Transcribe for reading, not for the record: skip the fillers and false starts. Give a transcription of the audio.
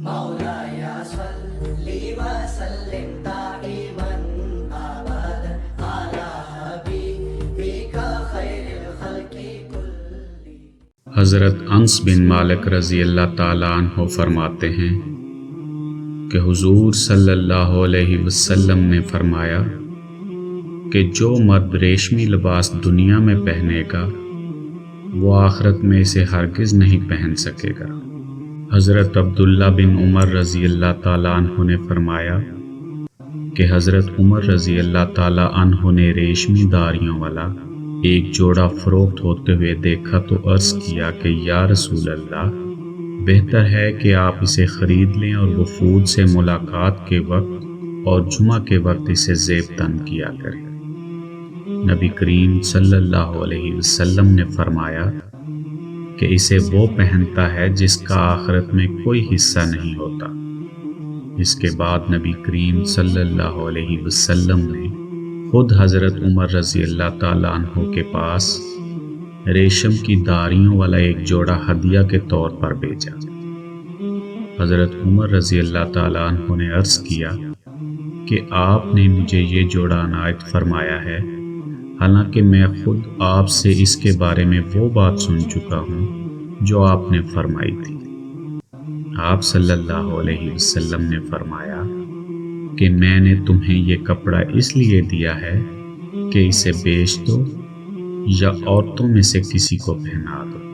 مولاي صل وسلم دائما ابدا على حبيبك خير الخلق كلهم۔ حضرت انس بن مالک رضی اللہ تعالیٰ عنہ فرماتے ہیں کہ حضور صلی اللہ علیہ وسلم نے فرمایا کہ جو مرد ریشمی لباس دنیا میں پہنے گا وہ آخرت میں اسے ہرگز نہیں پہن سکے گا۔ حضرت عبداللہ بن عمر رضی اللہ تعالیٰ عنہ نے فرمایا کہ حضرت عمر رضی اللہ تعالیٰ عنہ نے ریشمی داڑیوں والا ایک جوڑا فروخت ہوتے ہوئے دیکھا تو عرض کیا کہ یا رسول اللہ، بہتر ہے کہ آپ اسے خرید لیں اور وفود سے ملاقات کے وقت اور جمعہ کے وقت اسے زیب تن کیا کریں۔ نبی کریم صلی اللہ علیہ وسلم نے فرمایا کہ اسے وہ پہنتا ہے جس کا آخرت میں کوئی حصہ نہیں ہوتا۔ اس کے بعد نبی کریم صلی اللہ علیہ وسلم نے خود حضرت عمر رضی اللہ تعالیٰ عنہ کے پاس ریشم کی داڑیوں والا ایک جوڑا ہدیہ کے طور پر بھیجا۔ حضرت عمر رضی اللہ تعالیٰ عنہ نے عرض کیا کہ آپ نے مجھے یہ جوڑا عنایت فرمایا ہے، حالانکہ میں خود آپ سے اس کے بارے میں وہ بات سن چکا ہوں جو آپ نے فرمائی تھی۔ آپ صلی اللہ علیہ وسلم نے فرمایا کہ میں نے تمہیں یہ کپڑا اس لیے دیا ہے کہ اسے بیچ دو یا عورتوں میں سے کسی کو پہنا دو۔